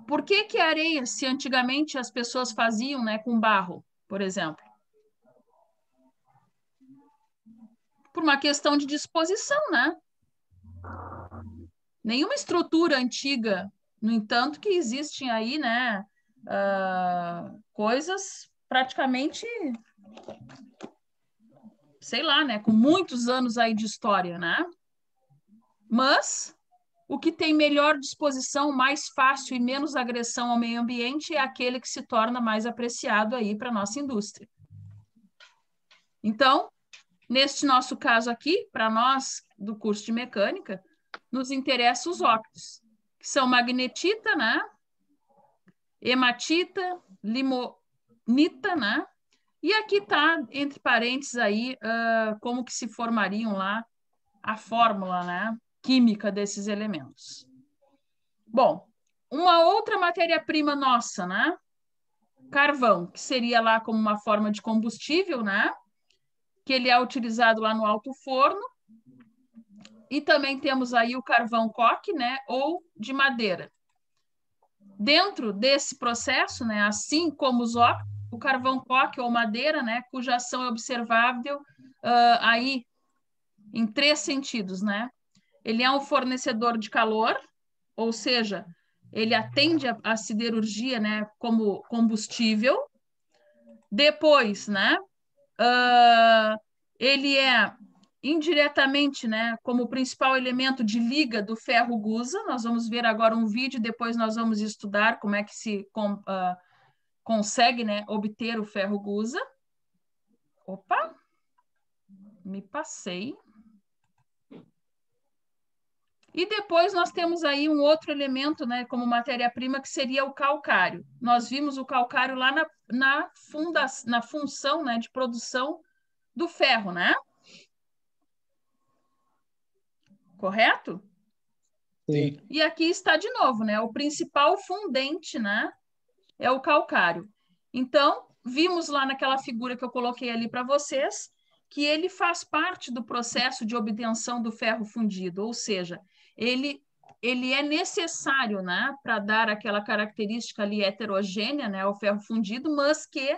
Por que areia, se antigamente as pessoas faziam, né, com barro, por exemplo? Por uma questão de disposição, né? Nenhuma estrutura antiga, no entanto, que existem aí, né, coisas praticamente, sei lá, né, com muitos anos aí de história, né? Mas o que tem melhor disposição, mais fácil e menos agressão ao meio ambiente é aquele que se torna mais apreciado aí para a nossa indústria. Então, neste nosso caso aqui, para nós do curso de mecânica, nos interessa os óxidos, que são magnetita, né? Hematita, limonita, né? E aqui está, entre parênteses aí, como que se formariam lá a fórmula, né, química desses elementos. Bom, uma outra matéria-prima nossa, né? carvão, que seria lá como uma forma de combustível, né? Que ele é utilizado lá no alto forno. E também temos aí o carvão coque, né? Ou de madeira. Dentro desse processo, né? Assim como o carvão coque ou madeira, né? Cuja ação é observável aí em 3 sentidos, né? Ele é um fornecedor de calor, ou seja, ele atende a siderurgia, né, como combustível. Depois, né, ele é indiretamente, né, como principal elemento de liga do ferro gusa. Nós vamos ver agora um vídeo, depois nós vamos estudar como é que se consegue, né, obter o ferro gusa. Opa, me passei. E depois nós temos aí um outro elemento, né, como matéria-prima, que seria o calcário. Nós vimos o calcário lá na função, né, de produção do ferro, né? Correto? Sim. E aqui está de novo, né? O principal fundente, né, é o calcário. Então, vimos lá naquela figura que eu coloquei ali para vocês, que ele faz parte do processo de obtenção do ferro fundido, ou seja, ele é necessário, né, para dar aquela característica ali heterogênea, né, ao ferro fundido, mas que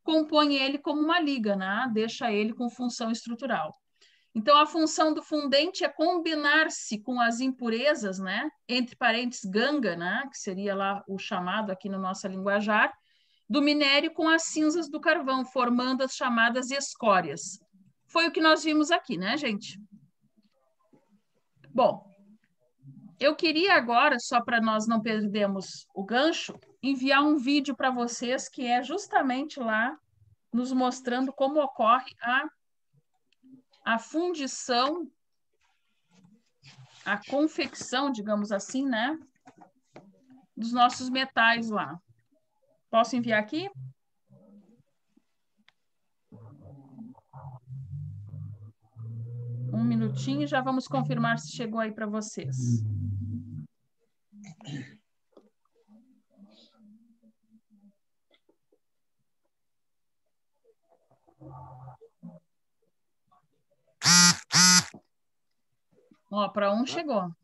compõe ele como uma liga, né, deixa ele com função estrutural. Então, a função do fundente é combinar-se com as impurezas, né, entre parênteses ganga, né, que seria lá o chamado aqui no nosso linguajar, do minério com as cinzas do carvão, formando as chamadas escórias. Foi o que nós vimos aqui, né, gente? Bom, eu queria agora, só para nós não perdermos o gancho, enviar um vídeo para vocês que é justamente lá nos mostrando como ocorre a fundição, a confecção, digamos assim, né, dos nossos metais lá. Posso enviar aqui? Um minutinho e já vamos confirmar se chegou aí para vocês. Ó, para um chegou.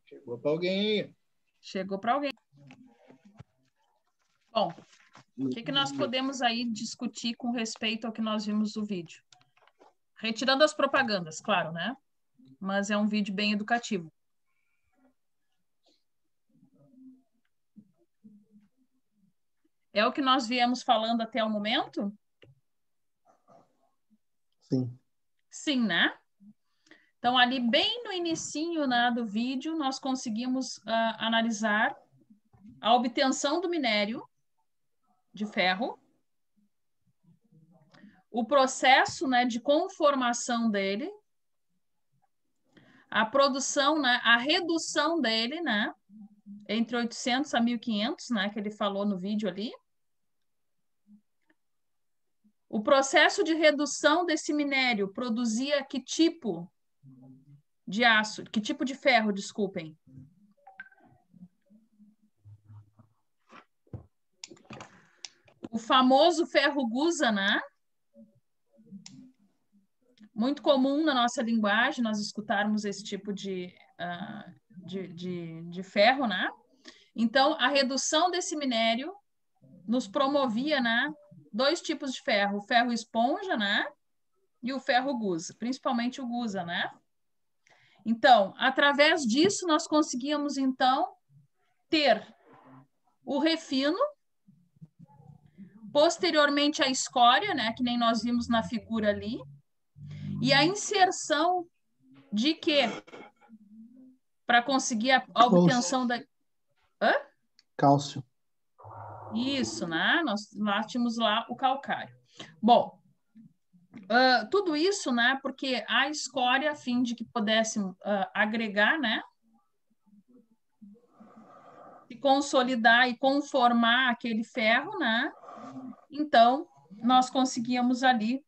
Chegou para alguém aí. Chegou para alguém. Bom, o que nós podemos aí discutir com respeito ao que nós vimos no vídeo? Retirando as propagandas, claro, né? Mas é um vídeo bem educativo. É o que nós viemos falando até o momento? Sim. Sim, né? Então, ali bem no inicinho, né, do vídeo, nós conseguimos analisar a obtenção do minério de ferro, o processo, né, de conformação dele, a produção, né, a redução dele, né, entre 800 a 1.500, né, que ele falou no vídeo ali. O processo de redução desse minério produzia que tipo de aço, que tipo de ferro, desculpem? O famoso ferro gusa, né? Muito comum na nossa linguagem nós escutarmos esse tipo de ferro, né? Então, a redução desse minério nos promovia, né, 2 tipos de ferro, o ferro esponja, né, e o ferro gusa, principalmente o gusa, né? Então, através disso, nós conseguíamos, então, ter o refino, posteriormente a escória, né, que nem nós vimos na figura ali, e a inserção de quê? Para conseguir a obtenção da... Hã? Cálcio. Isso, né? Nós lá tínhamos lá o calcário. Bom, tudo isso, né? Porque a escória, a fim de que pudéssemos agregar, né? Se consolidar e conformar aquele ferro, né? Então, nós conseguíamos ali,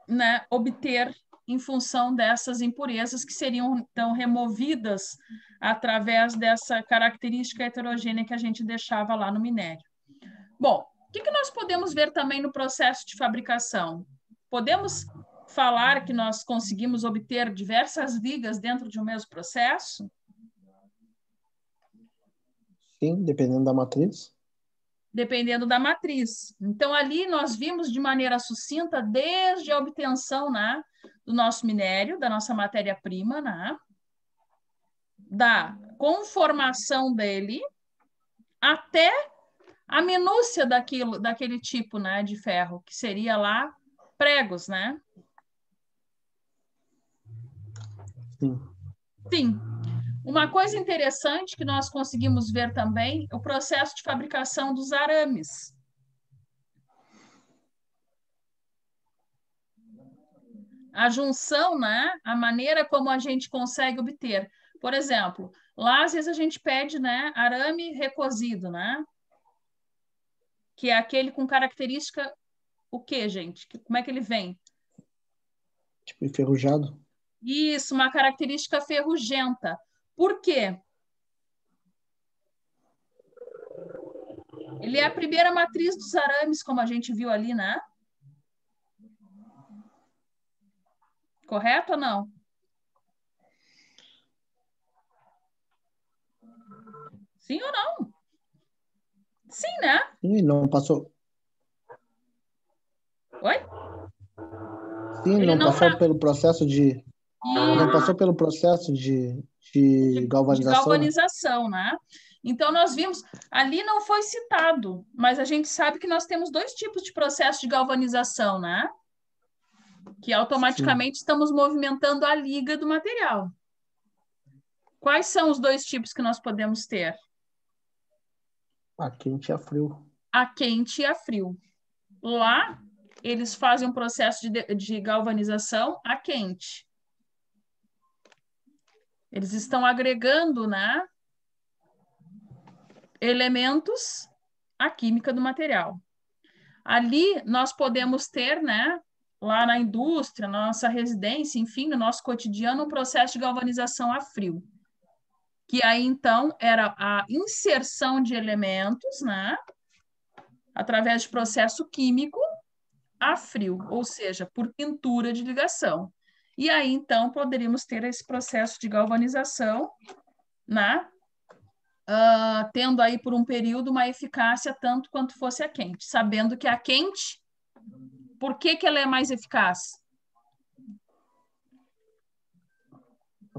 né, obter em função dessas impurezas que seriam, então, removidas através dessa característica heterogênea que a gente deixava lá no minério. Bom, O que nós podemos ver também no processo de fabricação? Podemos falar que nós conseguimos obter diversas vigas dentro de um mesmo processo? Sim, dependendo da matriz. Dependendo da matriz. Então, ali nós vimos de maneira sucinta desde a obtenção, né, do nosso minério, da nossa matéria-prima, né, da conformação dele, até a minúcia daquele tipo, né, de ferro, que seria lá pregos, né? Sim. Sim. Uma coisa interessante que nós conseguimos ver também é o processo de fabricação dos arames. A junção, né? A maneira como a gente consegue obter. Por exemplo, lá às vezes a gente pede, né, arame recozido, né? Que é aquele com característica o quê, gente? Como é que ele vem? Tipo enferrujado. Isso, uma característica ferrugenta. Por quê? Ele é a primeira matriz dos arames, como a gente viu ali, né? Correto ou não? Sim ou não? Sim, né? Sim, não passou. Oi? Sim, Ele não não passou pelo processo de. Não passou pelo processo de galvanização. De galvanização, né? Então, nós vimos, ali não foi citado, mas a gente sabe que nós temos dois tipos de processo de galvanização, né? Que automaticamente estamos movimentando a liga do material. Quais são os dois tipos que nós podemos ter? A quente e a frio. A quente e a frio. Lá, eles fazem um processo de galvanização a quente. Eles estão agregando, né, elementos à química do material. Ali, nós podemos ter, né, lá na indústria, na nossa residência, enfim, no nosso cotidiano, um processo de galvanização a frio. Que aí, então, era a inserção de elementos, né, através de processo químico a frio, ou seja, por pintura de ligação. E aí, então, poderíamos ter esse processo de galvanização, né, tendo aí por um período uma eficácia tanto quanto fosse a quente, sabendo que a quente, por que ela é mais eficaz?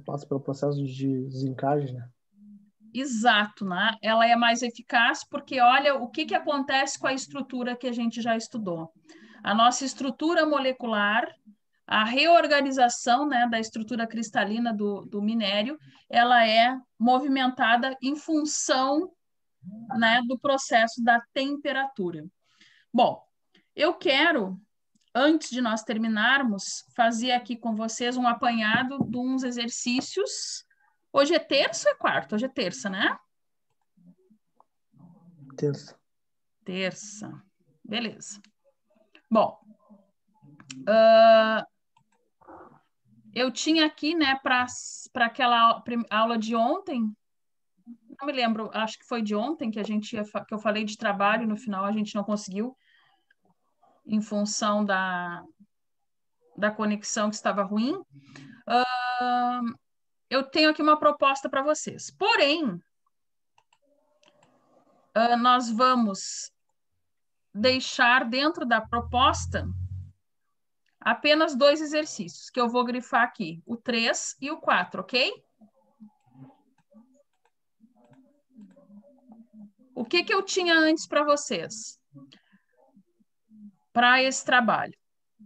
Passa pelo processo de desencagem, né? Exato, né? Ela é mais eficaz porque olha o que acontece com a estrutura que a gente já estudou. A nossa estrutura molecular, a reorganização, né, da estrutura cristalina do minério, ela é movimentada em função, né, do processo da temperatura. Bom, eu quero, antes de nós terminarmos, fazer aqui com vocês um apanhado de uns exercícios. Hoje é terça ou é quarta? Hoje é terça, né? Terça. Terça. Beleza. Bom, eu tinha aqui, né, para aquela aula de ontem, não me lembro, acho que foi de ontem que que eu falei de trabalho, no final a gente não conseguiu, em função da conexão que estava ruim. Eu tenho aqui uma proposta para vocês. Porém, nós vamos deixar dentro da proposta apenas dois exercícios, que eu vou grifar aqui, o 3 e o 4, ok? O que eu tinha antes para vocês? Para esse trabalho.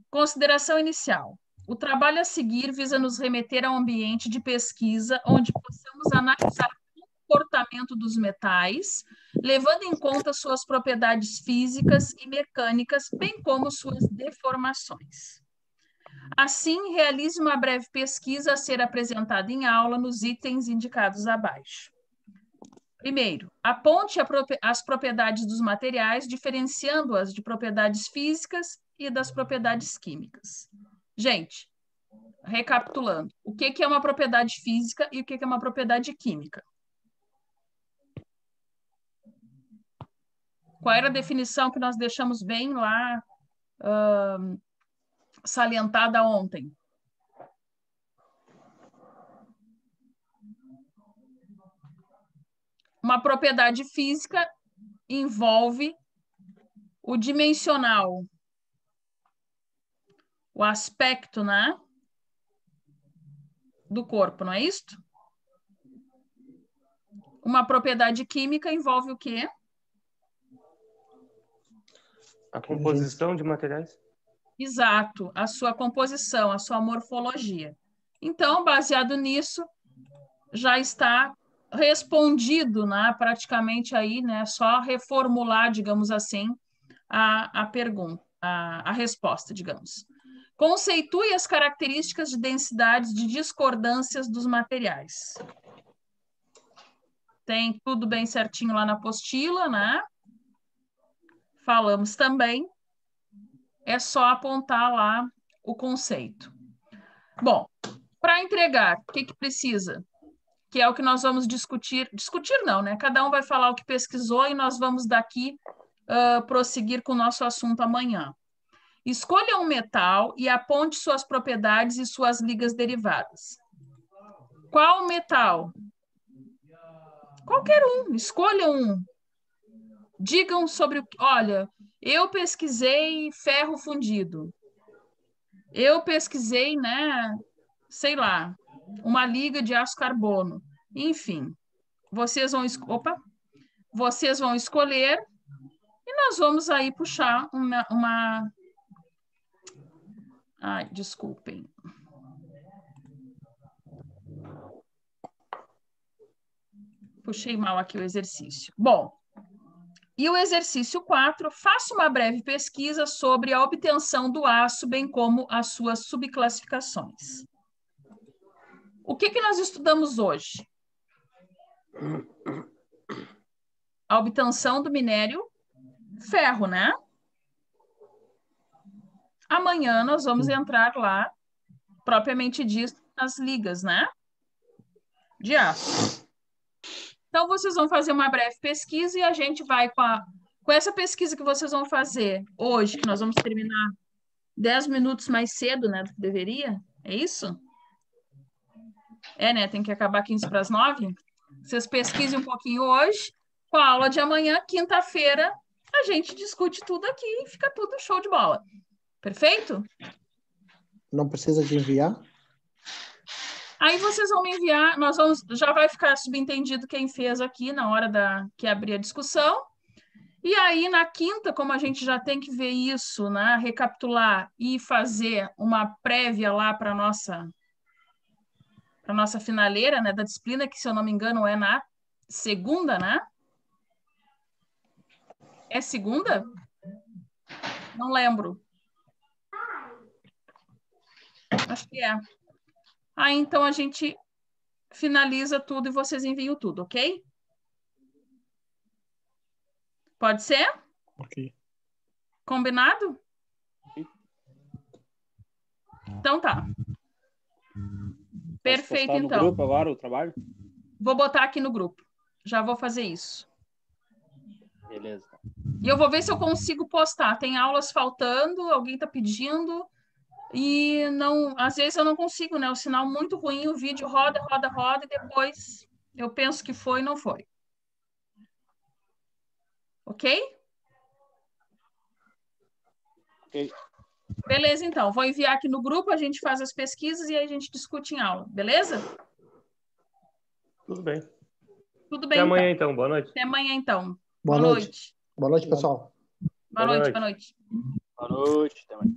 Consideração inicial. O trabalho a seguir visa nos remeter a um ambiente de pesquisa onde possamos analisar o comportamento dos metais, levando em conta suas propriedades físicas e mecânicas, bem como suas deformações. Assim, realize uma breve pesquisa a ser apresentada em aula nos itens indicados abaixo. Primeiro, aponte as propriedades dos materiais, diferenciando-as de propriedades físicas e das propriedades químicas. Gente, recapitulando, o que é uma propriedade física e o que é uma propriedade química? Qual era a definição que nós deixamos bem lá salientada ontem? Uma propriedade física envolve o dimensional, o aspecto, né, do corpo, não é isto? Uma propriedade química envolve o quê? A composição de materiais. Exato, a sua composição, a sua morfologia. Então, baseado nisso, já está respondido, né, praticamente aí, né, só reformular, digamos assim, a pergunta, a resposta, digamos. Conceitue as características de densidades de discordâncias dos materiais. Tem tudo bem certinho lá na apostila, né? Falamos também. É só apontar lá o conceito. Bom, para entregar, o que precisa? Que é o que nós vamos discutir. Discutir não, né? Cada um vai falar o que pesquisou e nós vamos daqui prosseguir com o nosso assunto amanhã. Escolha um metal e aponte suas propriedades e suas ligas derivadas. Qual metal? Qualquer um, escolha um. Digam sobre o que. Olha, eu pesquisei ferro fundido. Eu pesquisei, né, sei lá, uma liga de aço carbono. Enfim, vocês vão escolher e nós vamos aí puxar uma... Ai, desculpem. Puxei mal aqui o exercício. Bom, e o exercício 4, faça uma breve pesquisa sobre a obtenção do aço, bem como as suas subclassificações. O que nós estudamos hoje? A obtenção do minério ferro, né? Amanhã nós vamos entrar lá, propriamente dito, nas ligas, né? De aço. Então, vocês vão fazer uma breve pesquisa e a gente vai com essa pesquisa que vocês vão fazer hoje, que nós vamos terminar 10 minutos mais cedo, né, do que deveria. É isso? É, né? Tem que acabar 15 para as 9. Vocês pesquisem um pouquinho hoje. Com a aula de amanhã, quinta-feira, a gente discute tudo aqui e fica tudo show de bola. Perfeito? Não precisa de enviar? Aí vocês vão me enviar, já vai ficar subentendido quem fez aqui na hora que abrir a discussão. E aí, na quinta, como a gente já tem que ver isso, né, recapitular e fazer uma prévia lá para a nossa finaleira, né, da disciplina, que, se eu não me engano, é na segunda, né? É segunda? Não lembro. Acho que é. Aí, então, a gente finaliza tudo e vocês enviam tudo, ok? Pode ser? Ok. Combinado? Então tá. Perfeito, Posso postar então. no grupo agora o trabalho? Vou botar aqui no grupo. Já vou fazer isso. Beleza. E eu vou ver se eu consigo postar. Tem aulas faltando, alguém está pedindo. E não, às vezes eu não consigo, né? O sinal muito ruim, o vídeo roda, roda, roda, e depois eu penso que foi e não foi. Ok? Ok. Beleza, então. Vou enviar aqui no grupo, a gente faz as pesquisas e aí a gente discute em aula. Beleza? Tudo bem. Tudo bem, Até amanhã, então. Boa noite. Até amanhã, então. Boa noite. Boa noite, pessoal. Boa noite, boa noite. Boa noite. Até amanhã.